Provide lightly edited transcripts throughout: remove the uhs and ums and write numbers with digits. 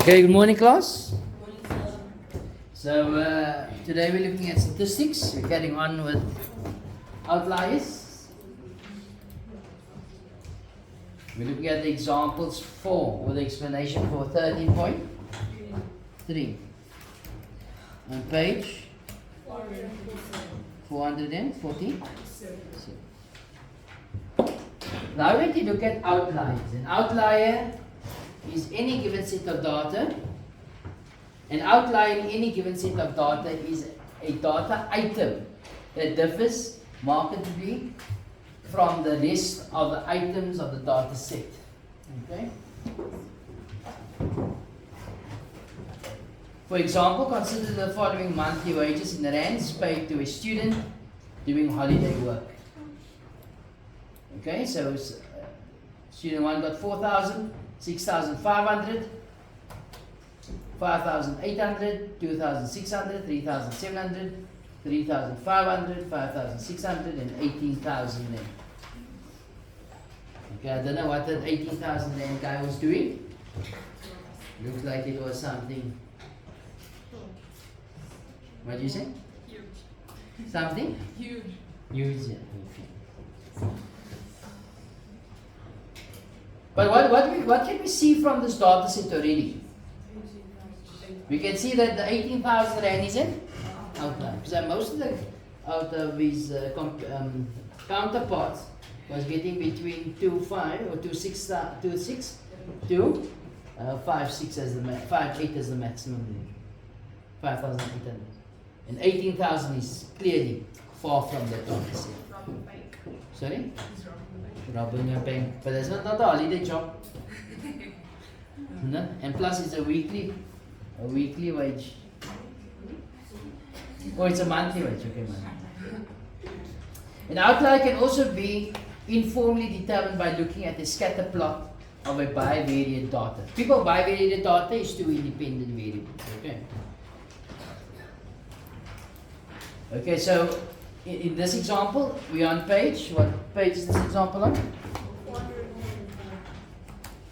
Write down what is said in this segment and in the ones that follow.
Okay, good morning, class. So today we're looking at statistics. We're getting on with outliers. We're looking at the examples 4 or the explanation for 13.3 on page 440. Now we're going to look at outliers. An outlier is any given set of data. An outlier in any given set of data is a data item that differs markedly from the rest of the items of the data set. Okay? For example, consider the following monthly wages in rands paid to a student doing holiday work. Okay, so student 1 got 4,000, 6,500, 5,800, 2,600, 3,700, 3,500, 5,600, and 18,000 then. Okay, I don't know what that 18,000 then guy was doing. Looks like it was something. What did you say? Huge. Something? Huge. Huge, yeah. Okay. But what can we see from this data set already? We can see that the 18,000 rand is an outlier. So most of his counterparts was getting between 2.5 or 2.6 to 5.6 as the 5.8 as the maximum. 5,800. And 18,000 is clearly far from that data set. Sorry? Robbing a bank, but that's not a holiday job. No? And plus it's a weekly wage. Oh, it's a monthly wage, okay, monthly. An outlier can also be informally determined by looking at the scatter plot of a bivariate data. People bivariate data is two independent variables, okay? Okay, so in this example, we're on page, what page is this example on? 444.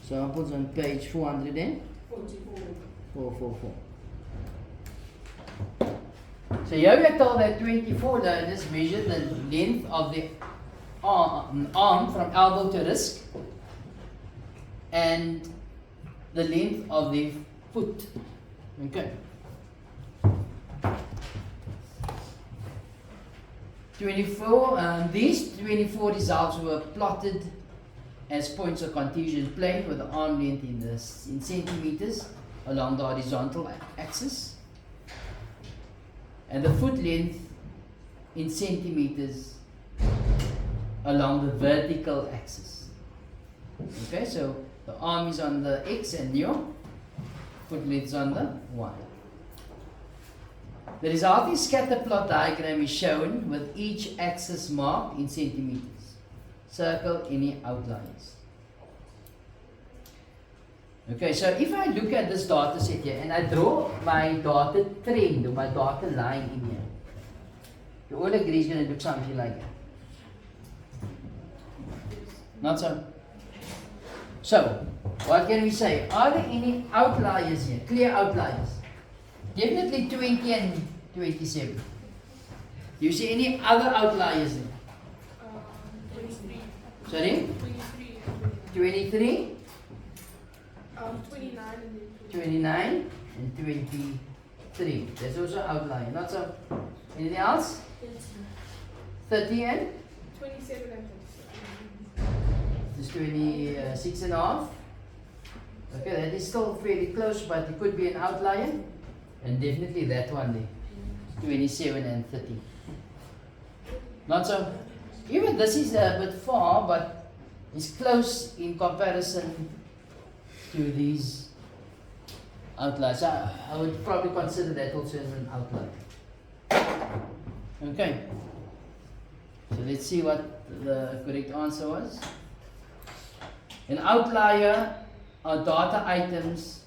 Examples on page 444. So here we are told that 24 learners measured the length of the arm from elbow to wrist and the length of the foot. Okay. 24. These 24 results were plotted as points of contusion plane with the arm length in centimeters along the horizontal axis and the foot length in centimeters along the vertical axis. Okay, so the arm is on the X and your foot length is on the Y. The resulting scatter plot diagram is shown with each axis marked in centimeters. Circle any outliers. Okay, so if I look at this data set here and I draw my dotted trend or my dotted line in here, you all agree it's going to look something like that. Not so? So, what can we say? Are there any outliers here? Clear outliers? Definitely 20 and 27. Do you see any other outliers there? 23. Sorry? 23. 23? 29 and then 29 and 23. That's also outlier. Not so. Anything else? 30 and? 27 and This 26 and a half. Okay, that is still fairly close, but it could be an outlier. And definitely that one there. 27 and 30. Not so. Even this is a bit far, but it's close in comparison to these outliers. I would probably consider that also as an outlier. Okay. So let's see what the correct answer was. An outlier are data items.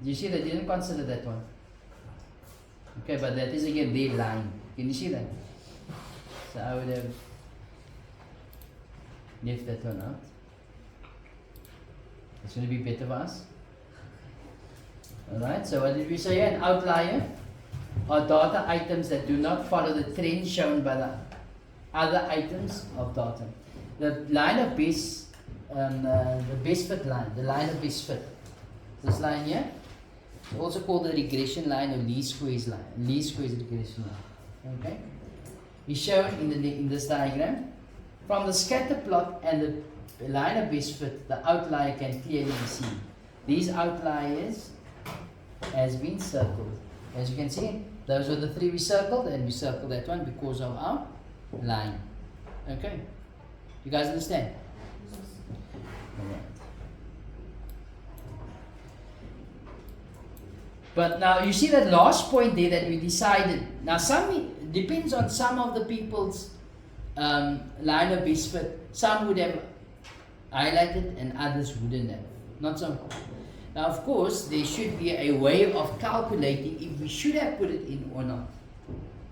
Do you see they didn't consider that one? Okay, but that is again their line. Can you see that? So I would have left that one out. It's going to be better for us. Alright, so what did we say? An outlier are data items that do not follow the trend shown by the other items of data. The line of best, the best fit line, the line of best fit. This line here, it's also called the regression line or least squares line, least squares regression line. Okay, is shown in this diagram. From the scatter plot and the line of best fit, the outlier can clearly be seen. These outliers has been circled. As you can see, those were the three we circled, and we circled that one because of our line. Okay, you guys understand? Alright. But now you see that last point there that we decided. Now some depends on some of the people's line of best fit. Some would have highlighted and others wouldn't have. Not so. Now of course there should be a way of calculating if we should have put it in or not.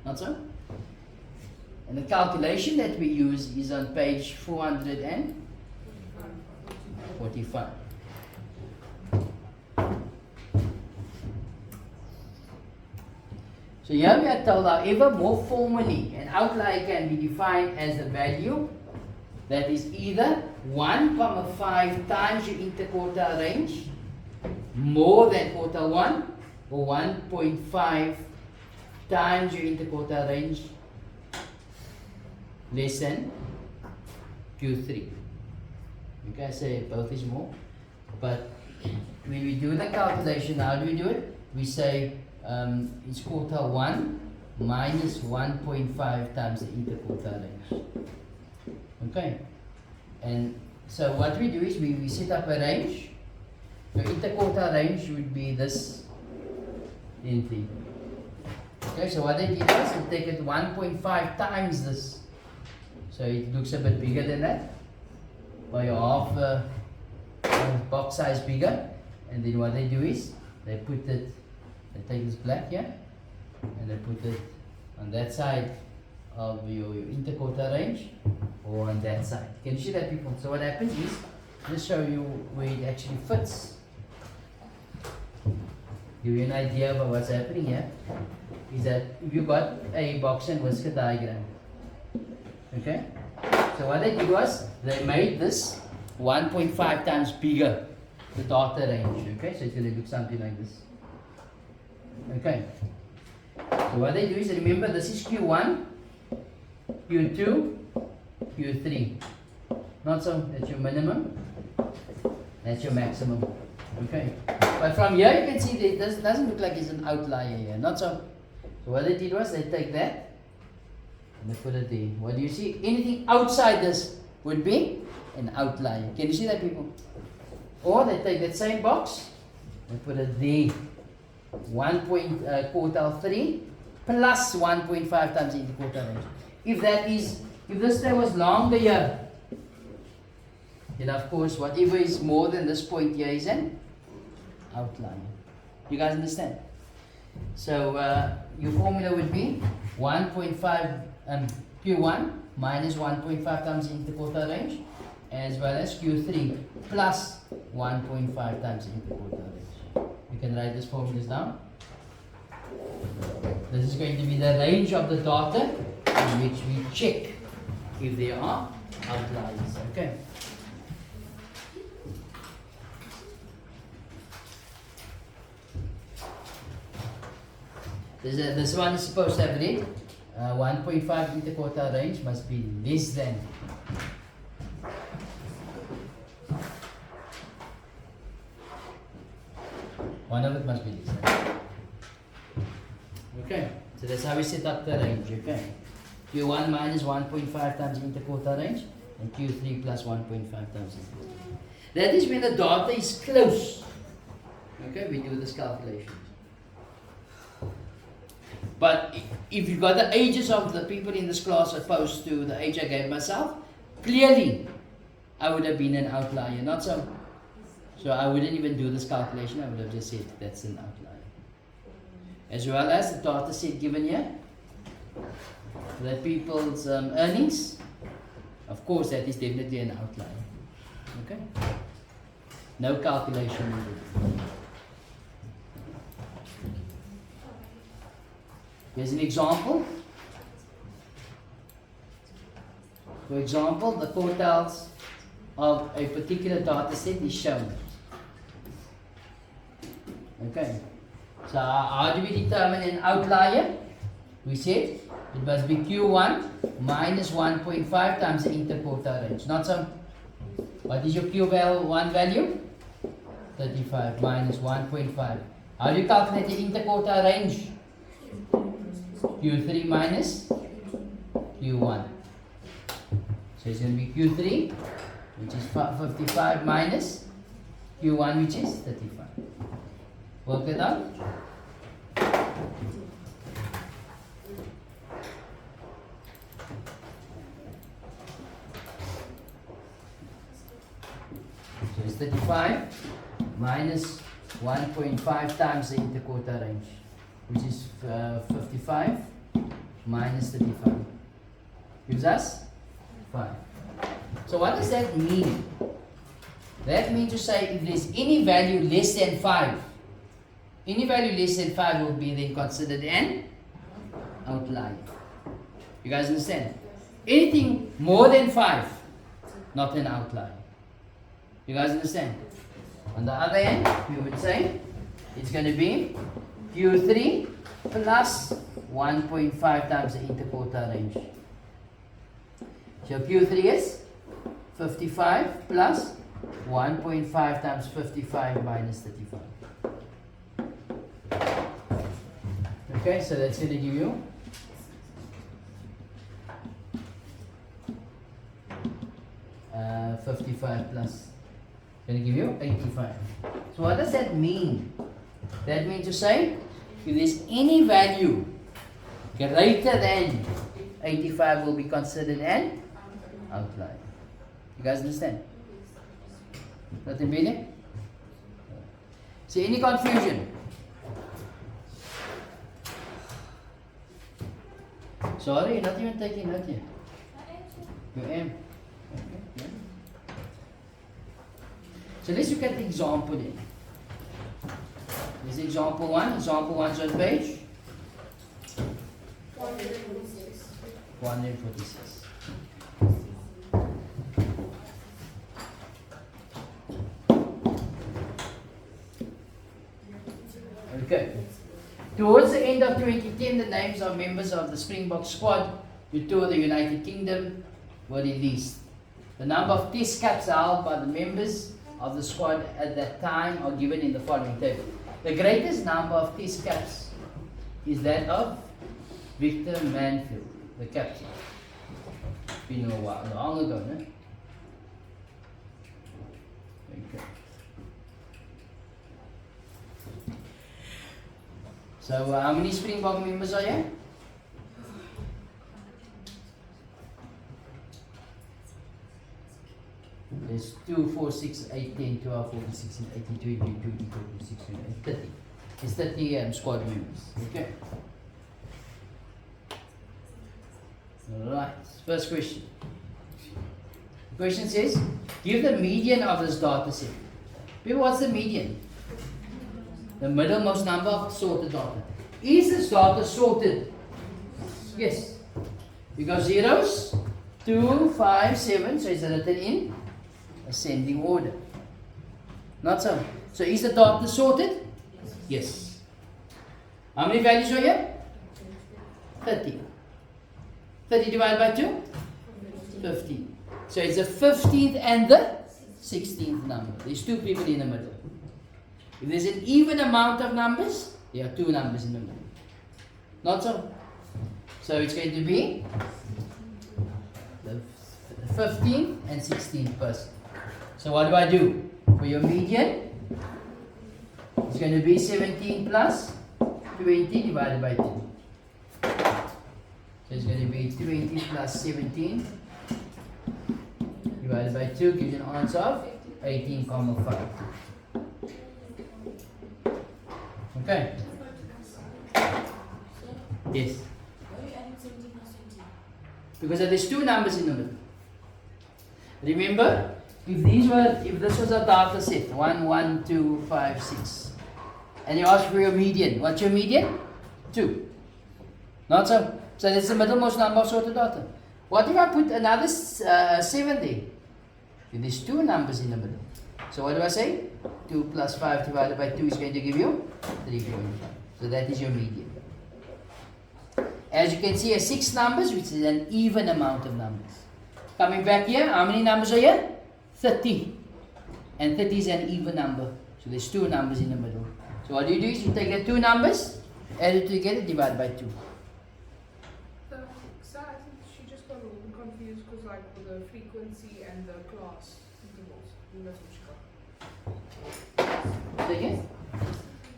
Not so? And the calculation that we use is on page 445. So here we are told, however, more formally, an outlier can be defined as the value that is either 1,5 times your interquartile range, more than quartile 1, or 1.5 times your interquartile range, less than Q3. Okay, I say both is more, but when we do the calculation, how do we do it? We say it's quartile 1 minus 1.5 times the interquartile range. Okay, and so what we do is we set up a range. Your interquartile range would be this entry. Okay, so what they did was they take it 1.5 times this. So it looks a bit bigger than that, by half box size bigger. And then what they do is they put it, they take this black here and they put it on that side of your interquartile range or on that side. Can you see that, people? So what happens is, let's show you where it actually fits. Give you an idea about what's happening here. Is that if you got a box and whisker diagram, okay? So what they did was they made this 1.5 times bigger, the data range. Okay, so it's going to look something like this. Okay. So what they do is, remember, this is Q1, Q2, Q3. Not so. That's your minimum. That's your maximum. Okay. But from here you can see that it doesn't look like it's an outlier here. Not so. So what they did was they take that and they put it there. What do you see? Anything outside this would be an outlier. Can you see that, people? Or they take that same box and put it there. Quartile 3 plus 1.5 times the interquartile range. If this thing was longer here, then of course whatever is more than this point here is an outlier. You guys understand? So your formula would be 1.5 Q1 minus 1.5 times the interquartile range, as well as Q3 plus 1.5 times the interquartile range. You can write these formulas down. This is going to be the range of the data in which we check if there are outliers. Okay. This one is supposed to have rate. 1.5 interquartile range must be less than . One of it must be less than. Okay, so that's how we set up the range. Okay, Q1 minus 1.5 times interquartile range, and Q3 plus 1.5 times interquartile. That is when the data is close. Okay, we do this calculation. But if you got the ages of the people in this class opposed to the age I gave myself, clearly I would have been an outlier, not so. So I wouldn't even do this calculation, I would have just said that's an outlier. As well as the data set given here, the people's earnings, of course that is definitely an outlier. Okay? No calculation needed. Here's an example. For example, the quartiles of a particular data set is shown. Okay. So how do we determine an outlier? We said it must be Q1 minus 1.5 times the interquartile range. Not so. What is your Q1 value? 35 minus 1.5. How do you calculate the interquartile range? Q3 minus Q1. So it's going to be Q3, which is 55 minus Q1, which is 35. Work it out. So it's 35 minus 1.5 times the interquartile range, which is 55 minus 35. Gives us 5. So what does that mean? That means to say if there's any value less than 5, any value less than 5 will be then considered an outlier. You guys understand? Anything more than 5, not an outlier. You guys understand? On the other hand, we would say it's going to be Q3 plus 1.5 times the interquartile range. So Q3 is 55 plus 1.5 times 55 minus 35. Okay, so that's going to give you uh, 55 plus, going to give you 85. So what does that mean? That means to say, if there's any value greater than 85 will be considered an outlier. You guys understand? Nothing really? See, any confusion? Sorry, you're not even taking note yet. You am. Okay, yeah. So let's look at the example then. This is example 1. Example 1 is on page 146. 146. Okay. Towards the end of 2010, the names of members of the Springbok squad to tour the United Kingdom were released. The number of test caps held by the members of the squad at that time are given in the following table. The greatest number of test caps is that of Victor Manfield, the captain. Been a while, long ago, no? Okay. So, how many Springbok members are here? There's 2, 4, 6, 8, 10, 12, 14, 16, 18, 20, 22, 26, 28, 30. It's 30 squad members. Okay. Alright, first question. The question says, give the median of this data set. People, what's the median? The middlemost number of sorted data. Is this data sorted? Yes. We got zeros, 2, 5, 7, so it's written in ascending order. Not so. So is the data sorted? Yes. How many values are here? 30. 30 divided by 2? 15. So it's the 15th and the 16th number. There's 2 people in the middle. If there's an even amount of numbers, there are 2 numbers in the middle. Not so. So it's going to be the 15th and 16th person. So what do I do? For your median, it's going to be 17 plus 20 divided by 2. So it's going to be 20 plus 17 divided by 2 gives you an answer of 18,5. Okay. Yes. Because there's 2 numbers in the middle. Remember, if this was a data set, 1, 1, 2, 5, 6, and you ask for your median, what's your median? 2. Not so. So that's the middlemost number of sorted data. What if I put another 7 there? Then there's 2 numbers in the middle. So what do I say? 2 plus 5 divided by 2 is going to give you 3.5. So that is your median. As you can see, 6 numbers, which is an even amount of numbers. Coming back here, how many numbers are here? 30. And 30 is an even number. So there's 2 numbers in the middle. So what you do is you take the 2 numbers, add it together, divide by 2. So I think she just got a little confused because like with the frequency and the class intervals. And that's what she got. Say again?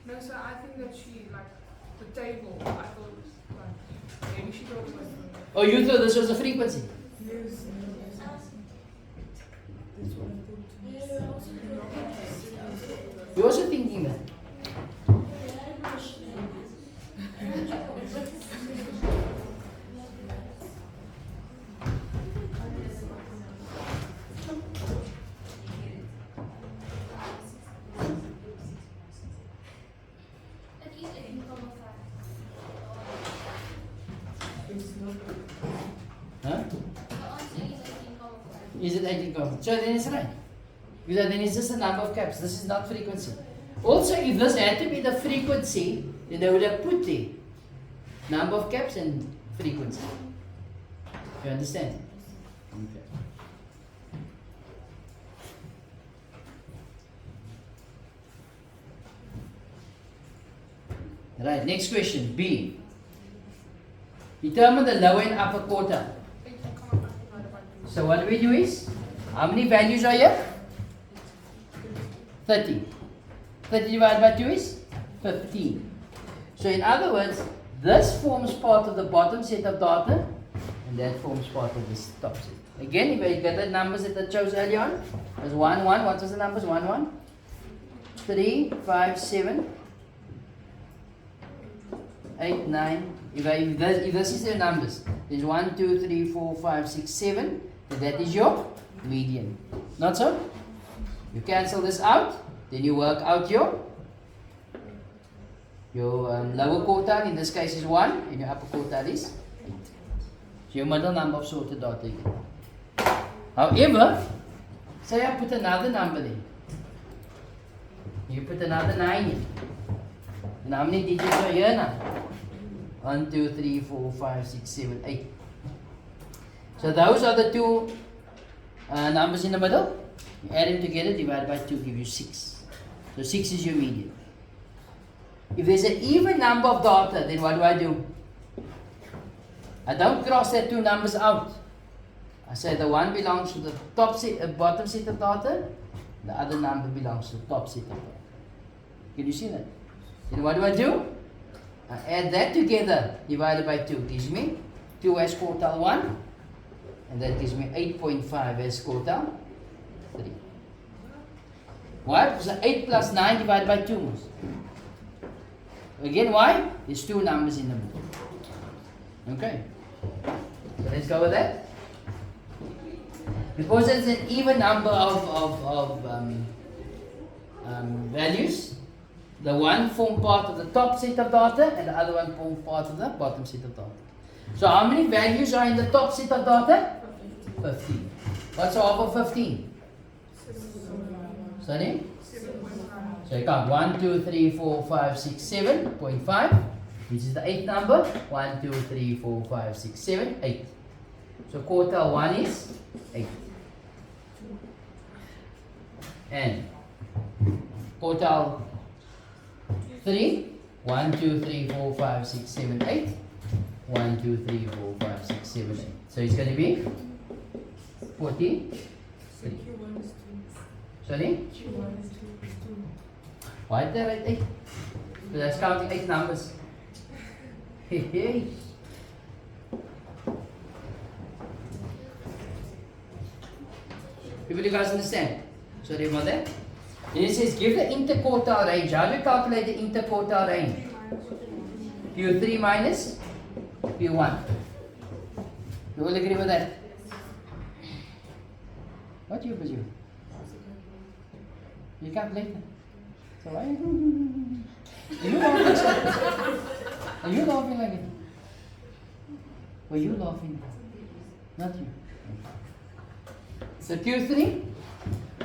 No, so I think that she like the table. I thought like maybe she thought it was. Oh, you thought this was a frequency? Yes. You're also thinking that. Huh? Is it 18 comma? So then it's right. Because then it's just a number of caps. This is not frequency. Also, if this had to be the frequency, then they would have put the number of caps and frequency. You understand? Okay. Right, next question, B. Determine the lower and upper quarter. So what we do is, how many values are here? 30. 30 divided by 2 is 15. So in other words, this forms part of the bottom set of data, and that forms part of this top set. Again, if I get the numbers that I chose earlier on, it was 1, 1. What was the numbers? 1, 1. 3, 5, 7. 8, 9. If this is the numbers, there's 1, 2, 3, 4, 5, 6, 7. Then that is your median. Not so? You cancel this out, then you work out your lower quartile. In this case is 1, and your upper quartile is 8. So your middle number of sorted data again. However, say I put another number there. You put another 9 in. And how many digits are here now? 1, 2, 3, 4, 5, 6, 7, 8. So those are the 2 numbers in the middle. You add them together, divide by 2, give you 6. So 6 is your median. If there's an even number of data, then what do? I don't cross that 2 numbers out. I say the one belongs to the top set, bottom set of data, the other number belongs to the top set of data. Can you see that? Then what do? I add that together, divided by 2, gives me 2 as quartile 1, and that gives me 8.5 as quartile 3. Why? Because 8 plus 9 divided by 2. Again, why? There's 2 numbers in the middle. Okay. So let's go with that. Because it's an even number of values, the one form part of the top set of data and the other one form part of the bottom set of data. So how many values are in the top set of data? 15. What's half of 15? Sorry? So you count 1, 2, 3, 4, 5, 6, 7.5, which is the 8th number. 1, 2, 3, 4, 5, 6, 7, 8. So quartile 1 is 8. And quartile 3, 1, 2, 3, 4, 5, 6, 7, 8. 1, 2, 3, 4, 5, 6, 7, 8. So it's going to be 43. Sorry? Why did I write 8? Because that's counting 8 numbers. Hey. People, you guys understand? Sorry about that. Then it says give the interquartile range. How do you calculate the interquartile range? Q3 minus Q1. You all agree with that? What you presume? You calculate that. So why are you laughing like it? Were you laughing? Not you. So Q3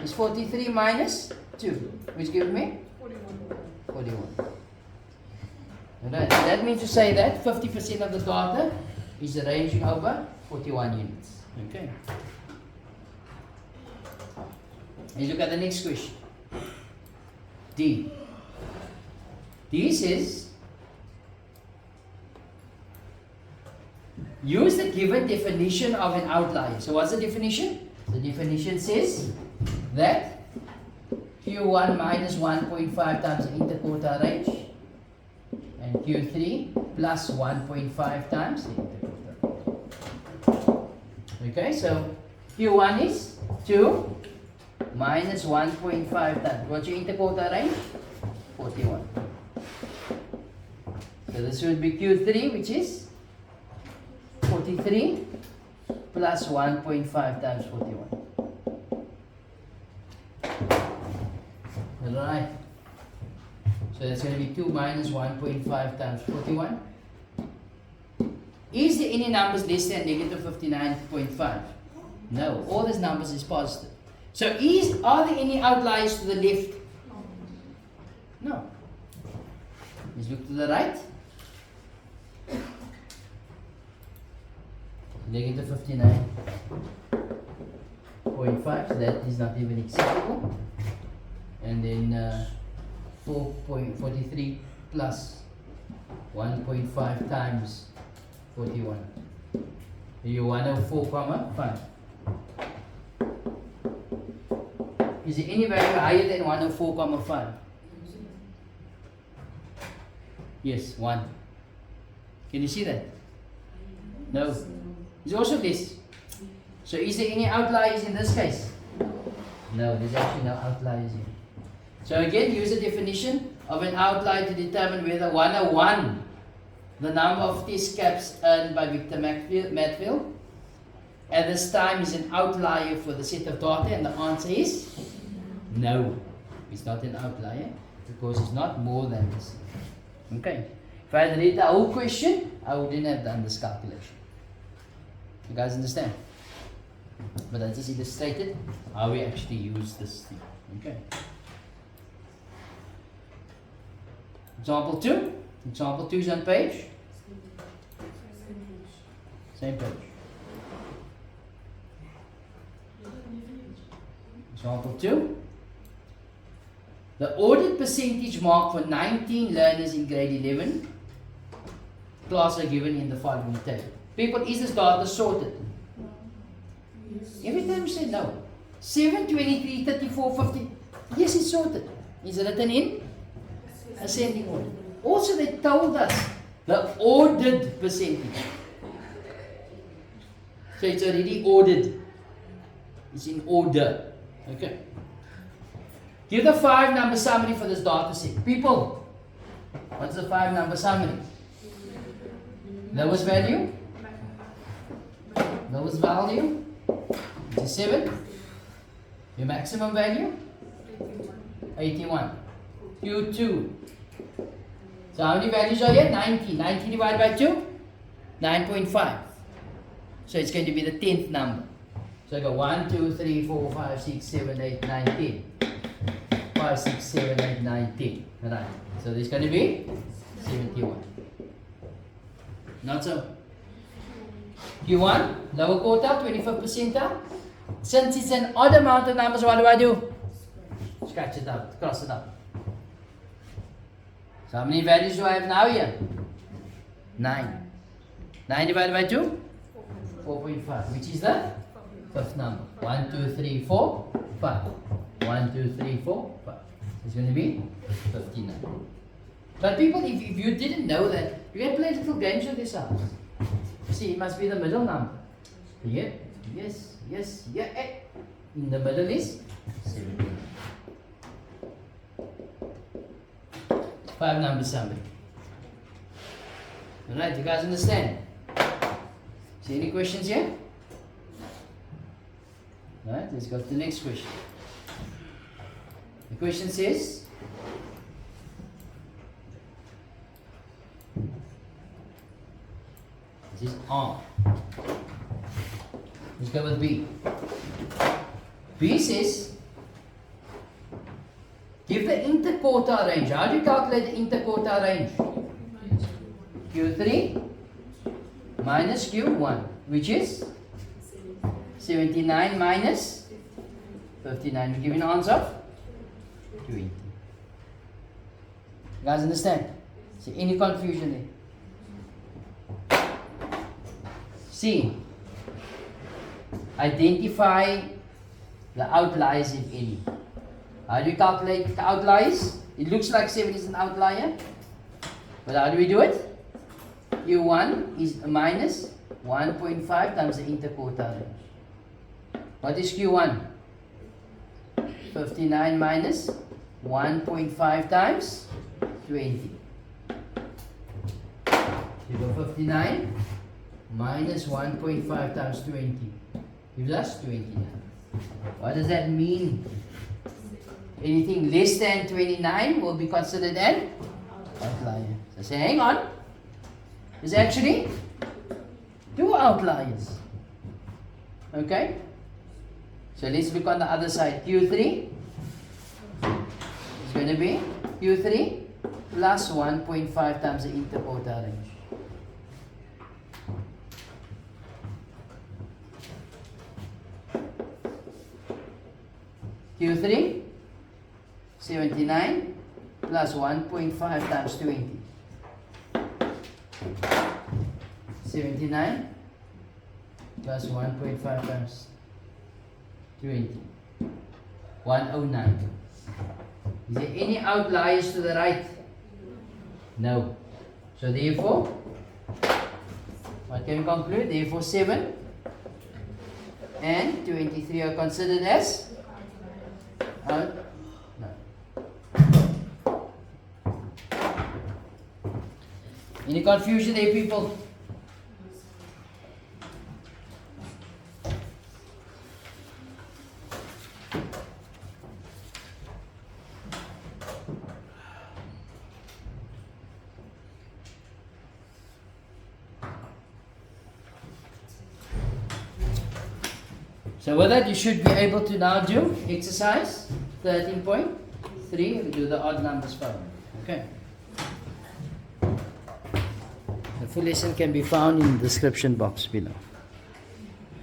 is 43 minus 2, which gives me 41. 41. Alright, so that means to say that 50% of the data is arranging over 41 units. Okay. Let's look at the next question. D. D says, use the given definition of an outlier. So what's the definition? The definition says that Q1 minus 1.5 times the interquartile range and Q3 plus 1.5 times the interquartile range. Okay, so Q1 is 2 minus 1.5 times. What's your interquartile range? 41. So this would be Q3, which is 43 plus 1.5 times 41. Alright. So that's going to be 2 minus 1.5 times 41. Is there any numbers less than negative 59.5? No. All these numbers is positive. So are there any outliers to the left? No. Let's look to the right. Negative 59.5, so that is not even acceptable. And then 4.43 plus 1.5 times 41. You 104.5. Is there any value higher than 104.5? Yes, 1. Can you see that? No. It's also this. So is there any outliers in this case? No, there's actually no outliers here. So again, use the definition of an outlier to determine whether 101, the number of test caps earned by Victor Matfield, at this time is an outlier for the set of data, and the answer is no. It's not an outlier because it's not more than this. Okay. If I had read the whole question, I wouldn't have done this calculation. You guys understand? But I just illustrated how we actually use this thing. Okay. Example 2. Example 2 is on page. Same page. Example 2. The ordered percentage mark for 19 learners in grade 11 class are given in the following table. People, is this data sorted? Every time you say no. 7, 23, 34, 50. Yes, it's sorted. Is it written in ascending order? Also, they told us the ordered percentage. So it's already ordered. It's in order. Okay. Give the 5 number summary for this data set. People, what's the 5 number summary? Lowest value? Lowest value? Which is 7. Your maximum value? 81. Q2. So how many values are here? 90. 90 divided by 2? 9.5. So it's going to be the 10th number. So I go 1, 2, 3, 4, 5, 6, 7, 8, 9, 10. 5, 6, 7, 8, 9, 10. Right. So there's going to be 71. Not so. Q1, lower quartile, 25th percentile. Since it's an odd amount of numbers, what do I do? Scratch it out, cross it out. So how many values do I have now here? 9. 9 divided by 2? 4.5, which is the 5th number. 1, 2, 3, 4, 5. 1, 2, 3, 4, 5. It's going to be 59. But people, if you didn't know that, you can play little games with this house. See, it must be the middle number. Here, yes, yes, yeah. In the middle is 17. 5 number summary. Alright, you guys understand? See any questions here? Alright, let's go to the next question. The question says, This is R. Let's go with B. B says, give the interquartile range. How do you calculate the interquartile range? Q3 minus Q1, which is 79 minus 59. We give you an answer of 20. You guys understand? See any confusion there? C. Identify the outliers if any. How do you calculate the outliers? It looks like 7 is an outlier. But how do we do it? Q1 is minus 1.5 times the interquartile range. What is Q1? 59 minus 1.5 times 20. You go 59 minus 1.5 times 20 gives us 29. What does that mean? Anything less than 29 will be considered an outlier. So say, hang on. There's actually 2 outliers. Okay? So let's look on the other side. Q3 is going to be Q3 plus 1.5 times the interquartile range. Q3 79 plus 1.5 times 20. 79 plus 1.5 times 20. 109. Is there any outliers to the right? No. So therefore, what can we conclude? Therefore 7 and 23 are considered as out. Any confusion there, people? So with that, you should be able to now do exercise 13.3 and do the odd numbers problem. Okay. The full lesson can be found in the description box below.